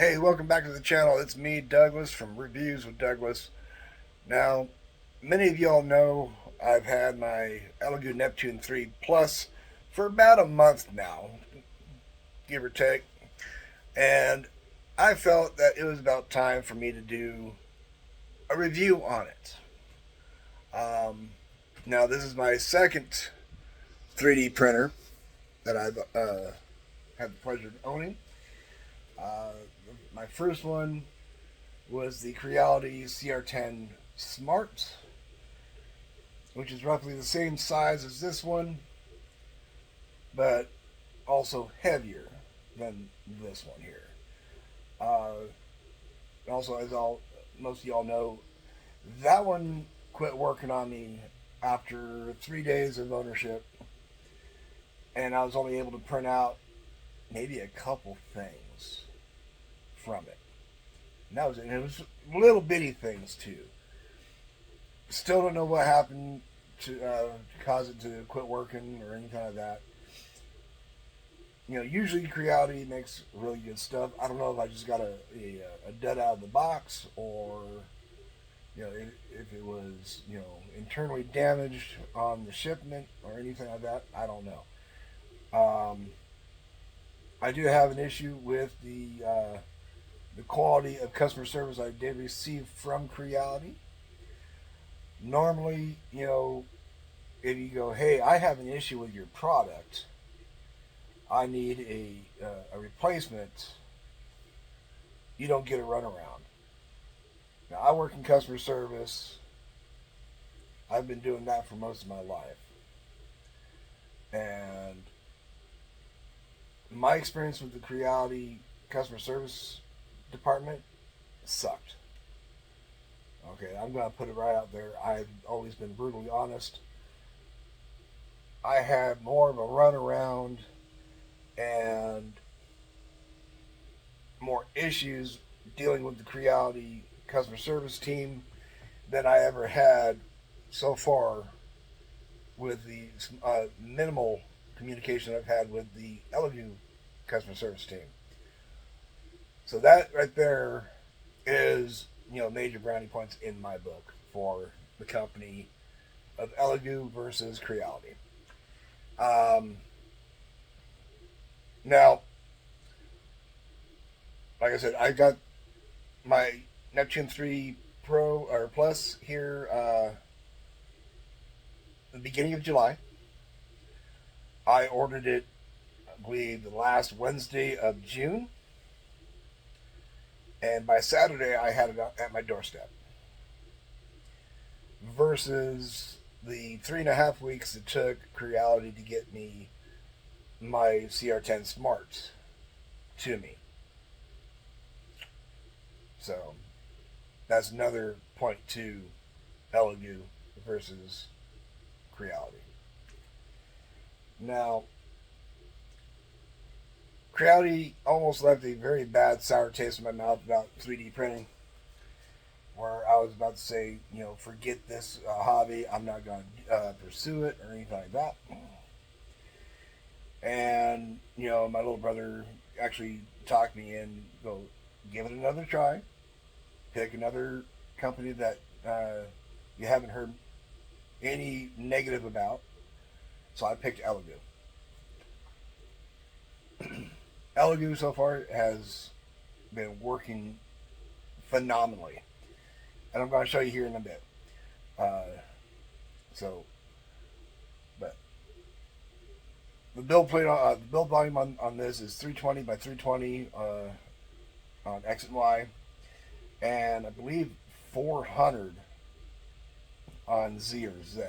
Hey, welcome back to the channel. It's me, Douglas, from Reviews with Douglas. Now, many of y'all know I've had my ELEGOO Neptune 3 Plus for about a month now, give or take, and I felt that it was about time for me to do a review on it. Now, this is my second 3D printer that I've had the pleasure of owning. Uh, my first one was the Creality CR10 Smart, which is roughly the same size as this one, but also heavier than this one here. Also, as most of y'all know, that one quit working on me after 3 days of ownership, and I was only able to print out maybe a couple things from it. And that was it. And it was little bitty things too. Still don't know what happened to cause it to quit working or anything like that. You know, usually Creality makes really good stuff. I don't know if I just got a dud out of the box, or if it was internally damaged on the shipment or anything like that. I don't know. I do have an issue with the quality of customer service I did receive from Creality. Normally, if you go, hey, I have an issue with your product, I need a replacement, you don't get a runaround. Now, I work in customer service. I've been doing that for most of my life. And my experience with the Creality customer service department sucked. Okay, I'm going to put it right out there. I've always been brutally honest. I had more of a runaround and more issues dealing with the Creality customer service team than I ever had so far with the minimal communication I've had with the ELEGOO customer service team. So that right there is, major brownie points in my book for the company of ELEGOO versus Creality. Now, like I said, I got my Neptune 3 Pro or Plus here the beginning of July. I ordered it, I believe, the last Wednesday of June. And by Saturday, I had it at my doorstep. Versus the 3.5 weeks it took Creality to get me my CR10 Smart to me. So that's another point to ELEGOO versus Creality. Now, Creality almost left a very bad sour taste in my mouth about 3D printing, where I was about to say, forget this hobby. I'm not going to pursue it or anything like that. And, my little brother actually talked me in, go, give it another try. Pick another company that you haven't heard any negative about. So I picked ELEGOO. ELEGOO so far has been working phenomenally, and I'm going to show you here in a bit. But the build volume on this is 320 by 320 on X and Y, and I believe 400 on Z or Z,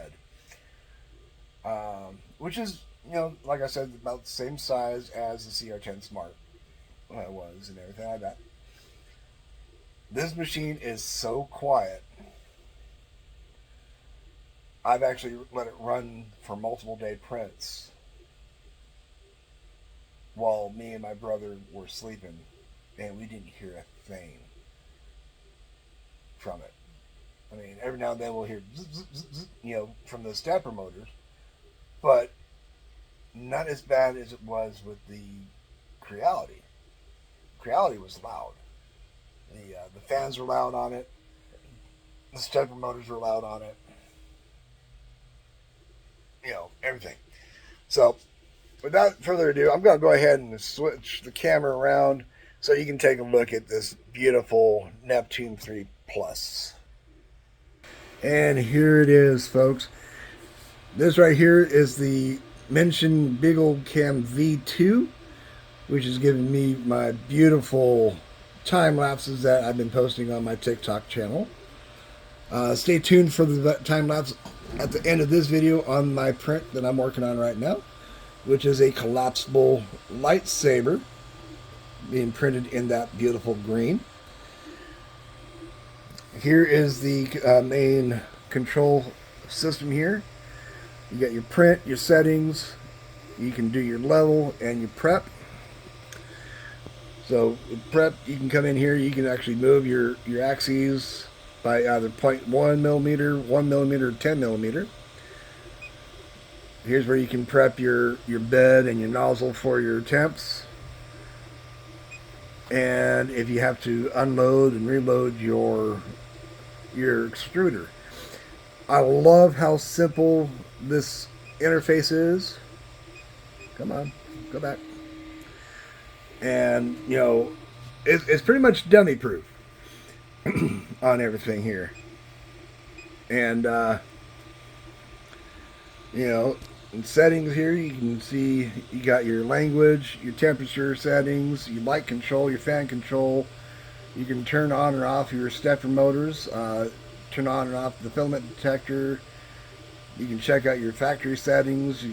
which is, like I said, about the same size as the CR10 Smart was and everything like that. This machine is so quiet. I've actually let it run for multiple day prints while me and my brother were sleeping, and we didn't hear a thing from it. I mean, every now and then we'll hear zzz, zzz, zzz, from the stepper motors, but not as bad as it was with the Creality. Creality was loud. The fans are loud on it. The stepper motors are loud on it. Everything. So, without further ado, I'm going to go ahead and switch the camera around so you can take a look at this beautiful Neptune 3 Plus. And here it is, folks. This right here is the mentioned ELEGOO Cam V2, which is giving me my beautiful time lapses that I've been posting on my TikTok channel. Stay tuned for the time lapse at the end of this video on my print that I'm working on right now, which is a collapsible lightsaber being printed in that beautiful green. Here is the main control system here. You got your print, your settings, you can do your level and your prep. So prep, you can come in here, you can actually move your axes by either 0.1 millimeter, 1 millimeter, 10 millimeter. Here's where you can prep your bed and your nozzle for your temps. And if you have to unload and reload your extruder. I love how simple this interface is. Come on, go back. And, it's pretty much dummy proof on everything here. And, in settings here, you can see you got your language, your temperature settings, your light control, your fan control. You can turn on or off your stepper motors, turn on and off the filament detector. You can check out your factory settings,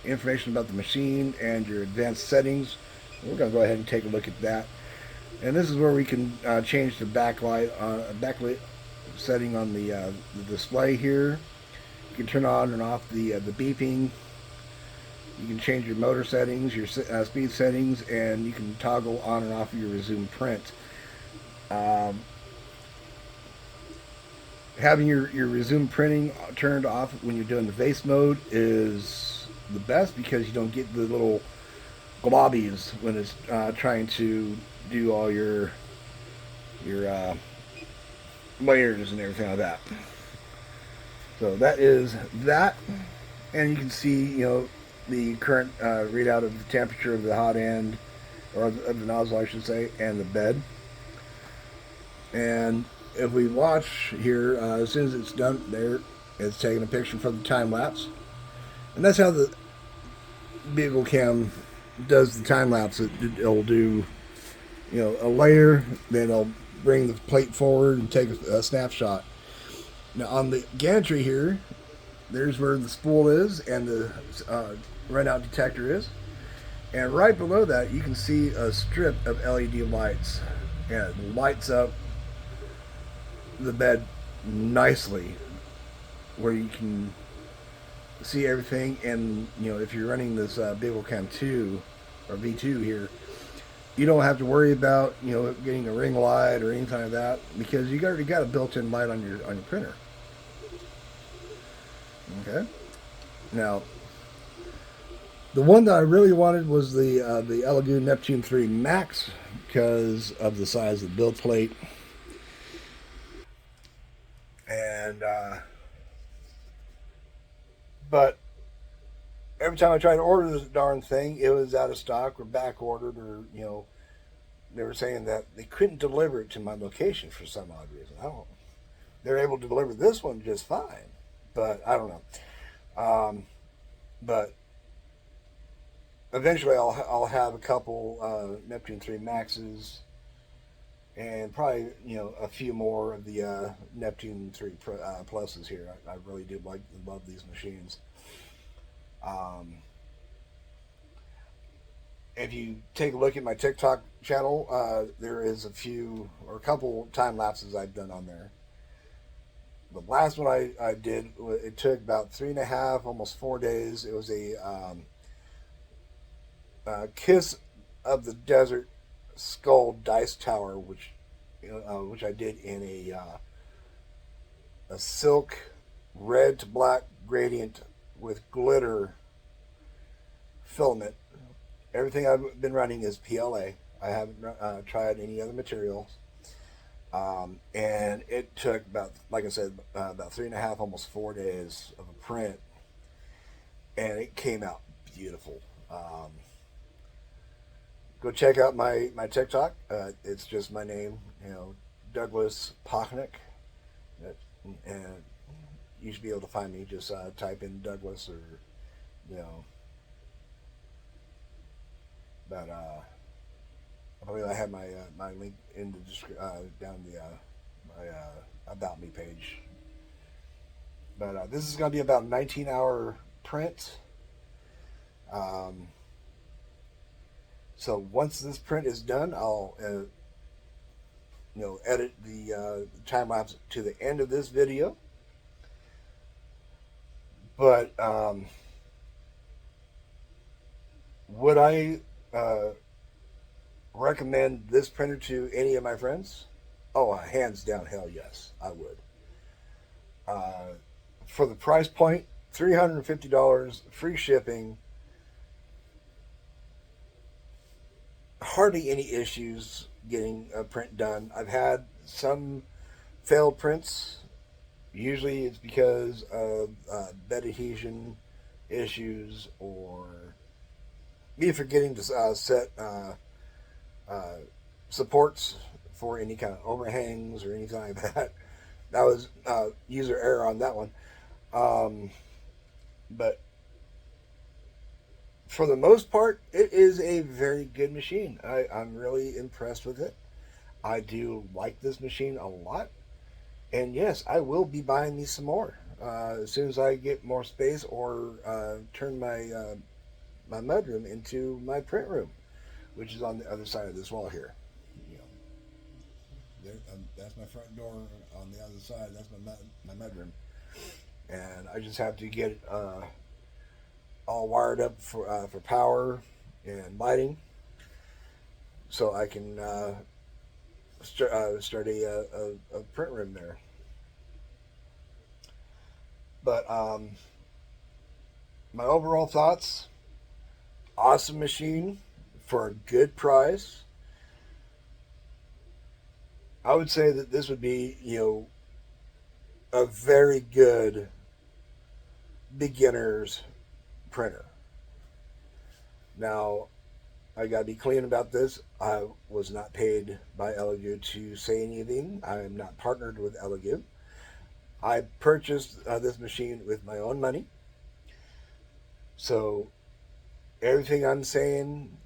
information about the machine, and your advanced settings. We're going to go ahead and take a look at that. And this is where we can change the backlight setting on the display here. You can turn on and off the beeping. You can change your motor settings, your speed settings, and you can toggle on and off your resume print. Having your resume printing turned off when you're doing the vase mode is the best because you don't get the little globbies when it's trying to do all your layers and everything like that. So that is that, and you can see the current readout of the temperature of the hot end, or of the nozzle I should say, and the bed. And if we watch here, as soon as it's done there, it's taking a picture from the time lapse. And that's how the ELEGOO Cam does the time lapse. It'll do, a layer, then it'll bring the plate forward and take a snapshot. Now on the gantry here, there's where the spool is and the runout detector is. And right below that, you can see a strip of LED lights. And it lights up the bed nicely where you can see everything. And if you're running this ELEGOO Cam 2 or V2 here, you don't have to worry about getting a ring light or anything like that because you already got a built-in light on your printer. Okay. Now, the one that I really wanted was the ELEGOO Neptune 3 Max because of the size of the build plate. And but every time I tried to order this darn thing, it was out of stock or back ordered, or they were saying that they couldn't deliver it to my location for some odd reason. I don't. They're able to deliver this one just fine, but I don't know. But eventually, I'll have a couple Neptune 3 Maxes, and probably a few more of the Neptune 3 Pluses here. I really do love these machines. If you take a look at my TikTok channel, there is a couple time lapses I've done on there. The last one I did, it took about 3.5, almost 4 days. It was a Kiss of the Desert Skull Dice Tower, which I did in a silk red to black gradient with glitter filament. Everything I've been running is PLA. I haven't tried any other materials. And it took about, like I said, about 3.5, almost 4 days of a print, and it came out beautiful. Go check out my TikTok. It's just my name, Douglas Pochnick, and you should be able to find me. Just type in Douglas, or you know, but I believe I have my link in the down the my about me page. But this is going to be about a 19-hour print. Um, so once this print is done, I'll edit the time lapse to the end of this video. But would I recommend this printer to any of my friends? Oh, hands down, hell yes, I would. Uh, for the price point, $350, free shipping, hardly any issues getting a print done. I've had some failed prints. Usually it's because of bed adhesion issues, or me forgetting to set uh, supports for any kind of overhangs or anything like that. That was user error on that one. Um, but for the most part, it is a very good machine. I'm really impressed with it. I do like this machine a lot. And yes, I will be buying me some more as soon as I get more space, or turn my mudroom into my print room, which is on the other side of this wall here. You know, that's my front door on the other side. That's my mudroom, and I just have to get it all wired up for power and lighting, so I can start a print room there. But my overall thoughts: awesome machine for a good price. I would say that this would be, a very good beginner's printer. Now, I gotta be clean about this. I was not paid by ELEGOO to say anything. I am not partnered with ELEGOO. I purchased this machine with my own money. So everything I'm saying,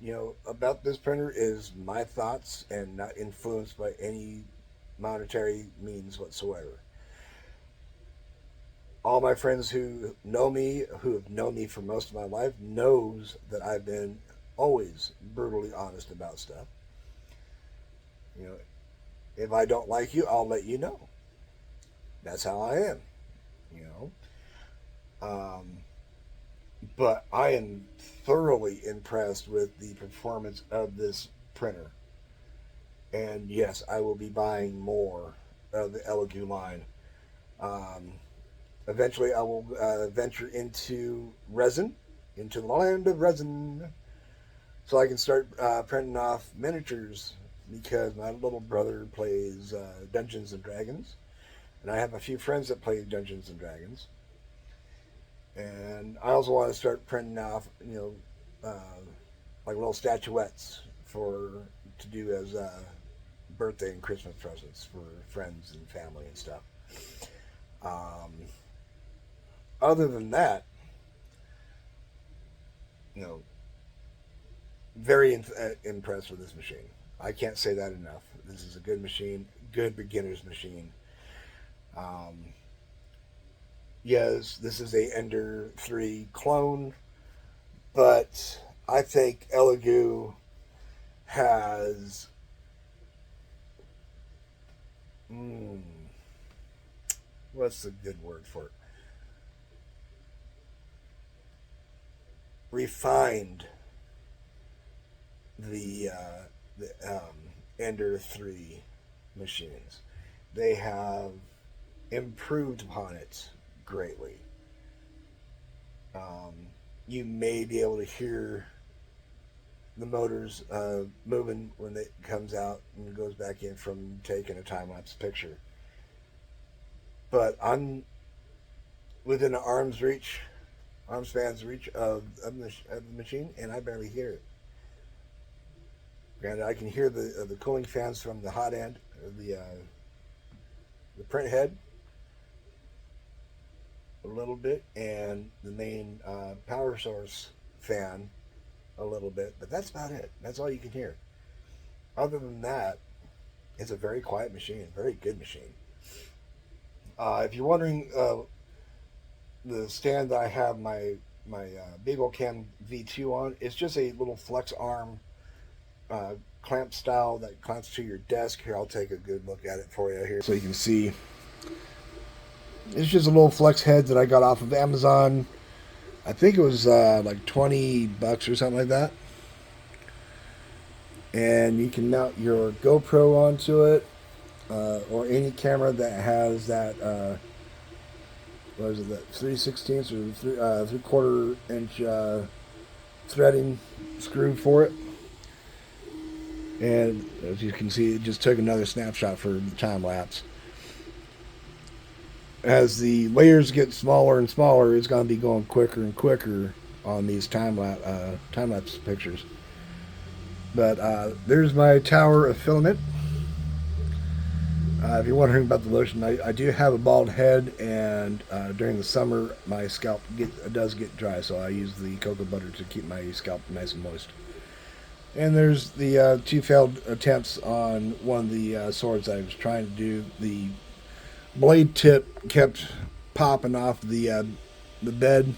about this printer is my thoughts and not influenced by any monetary means whatsoever. All my friends who know me, who have known me for most of my life, knows that I've been always brutally honest about stuff. You know, if I don't like you, I'll let you know. That's how I am. You um, but I am thoroughly impressed with the performance of this printer. And yes, I will be buying more of the ELEGOO line. Um, Eventually, I will venture into the land of resin, so I can start printing off miniatures, because my little brother plays Dungeons and Dragons, and I have a few friends that play Dungeons and Dragons, and I also want to start printing off, like little statuettes for to do as birthday and Christmas presents for friends and family and stuff. Um, Other than that, you know, very impressed with this machine. I can't say that enough. This is a good machine, good beginner's machine. Um, yes, this is a Ender 3 clone, but I think ELEGOO has, mm, what's the good word for it? Refined the Ender 3 machines. They have improved upon it greatly. Um, you may be able to hear the motor's moving when it comes out and goes back in from taking a time lapse picture. But I'm within an arm span's reach of the machine, and I barely hear it. Granted, I can hear the cooling fans from the hot end of the print head a little bit, and the main power source fan a little bit, but that's about it. That's all you can hear. Other than that, it's a very quiet machine, very good machine. If you're wondering, the stand that I have my Beagle Cam V2 on, it's just a little flex arm uh, clamp style that clamps to your desk. Here, I'll take a good look at it for you here so you can see. It's just a little flex head that I got off of Amazon. I think it was like $20 or something like that. And you can mount your GoPro onto it, or any camera that has that. What is it? That 3/16 or 3/4 inch threading screw for it. And as you can see, it just took another snapshot for the time lapse. As the layers get smaller and smaller, it's going to be going quicker and quicker on these time lapse pictures. But there's my tower of filament. If you're wondering about the lotion, I do have a bald head, and during the summer my scalp does get dry, so I use the cocoa butter to keep my scalp nice and moist. And there's the two failed attempts on one of the swords I was trying to do. The blade tip kept popping off the bed,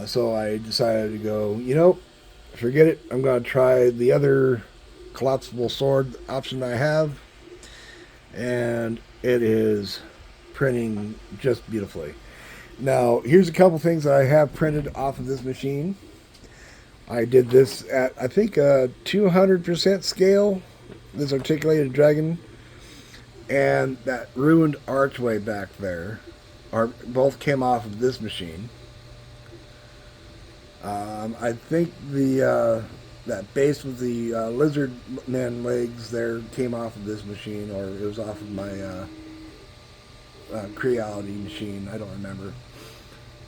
so I decided to go, forget it. I'm going to try the other collapsible sword option I have, and it is printing just beautifully. Now, here's a couple things that I have printed off of this machine. I did this at, I think, a 200% scale, this articulated dragon, and that ruined archway back there both came off of this machine. I think that base with the lizard man legs there came off of this machine, or it was off of my Creality machine. I don't remember.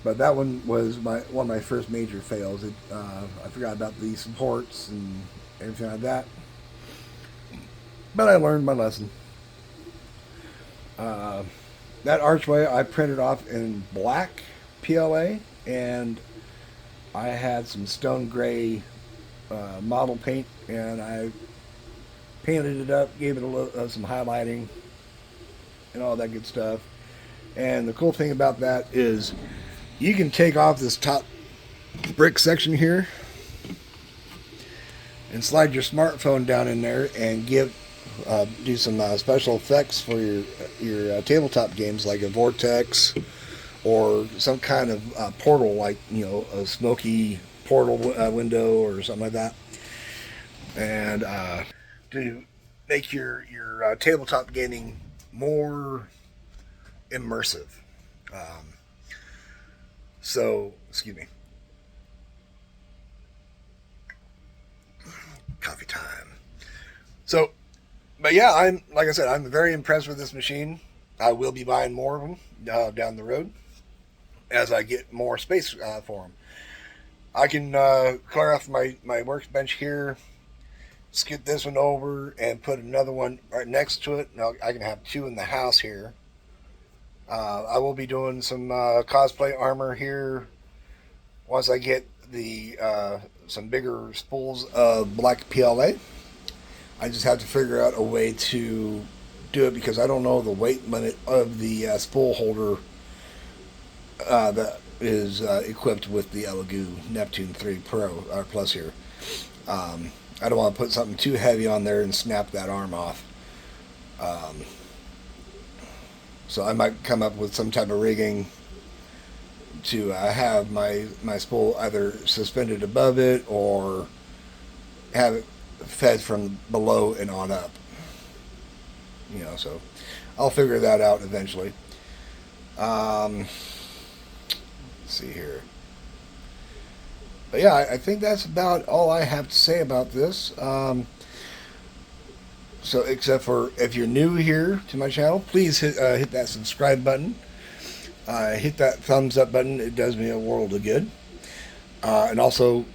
But that one was one of my first major fails. I forgot about the supports and everything like that. But I learned my lesson. That archway I printed off in black PLA, and I had some stone gray model paint, and I painted it up, gave it some highlighting and all that good stuff. And the cool thing about that is you can take off this top brick section here and slide your smartphone down in there and do some special effects for your tabletop games, like a vortex or some kind of portal, like a smoky portal window or something like that, and to make your tabletop gaming more immersive. Excuse me. Coffee time. But yeah, like I said, I'm very impressed with this machine. I will be buying more of them down the road as I get more space for them. I can clear off my workbench here, skip this one over, and put another one right next to it. Now I can have two in the house here. I will be doing some cosplay armor here once I get some bigger spools of black PLA. I just have to figure out a way to do it, because I don't know the weight limit of the spool holder that is equipped with the ELEGOO Neptune 3 Pro or Plus here. I don't want to put something too heavy on there and snap that arm off. So I might come up with some type of rigging to have my spool either suspended above it or have it fed from below and on up. So I'll figure that out eventually. Let's see here. But yeah, I think that's about all I have to say about this. So, except for if you're new here to my channel, please hit that subscribe button. Hit that thumbs up button. It does me a world of good. And also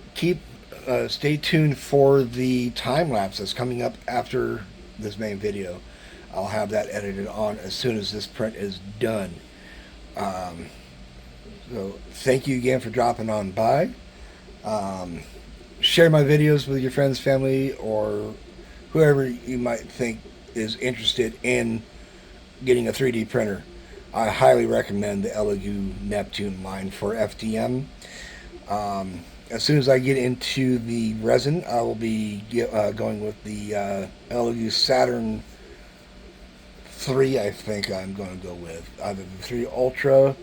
stay tuned for the time lapse that's coming up after this main video. I'll have that edited on as soon as this print is done. So thank you again for dropping on by. Share my videos with your friends, family, or whoever you might think is interested in getting a 3D printer. I highly recommend the ELEGOO Neptune line for FDM. As soon as I get into the resin, I will be going with the ELEGOO Saturn 3, I think I'm going to go with. Either the 3 Ultra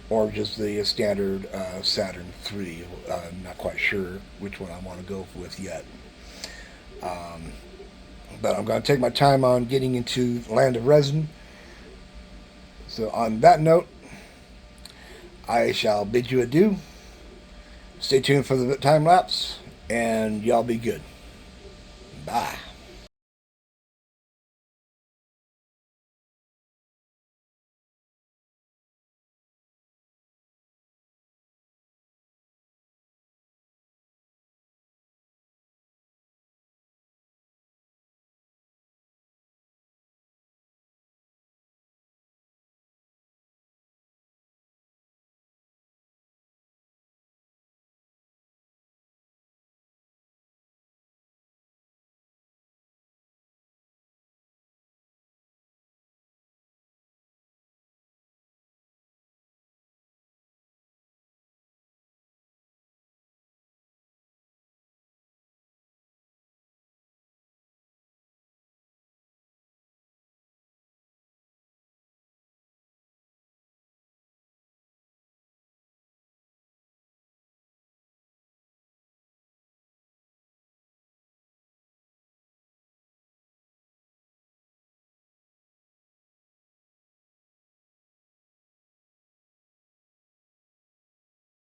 or just the standard Saturn 3. I'm not quite sure which one I want to go with yet. But I'm going to take my time on getting into Land of Resin. So on that note, I shall bid you adieu. Stay tuned for the time lapse, and y'all be good. Bye.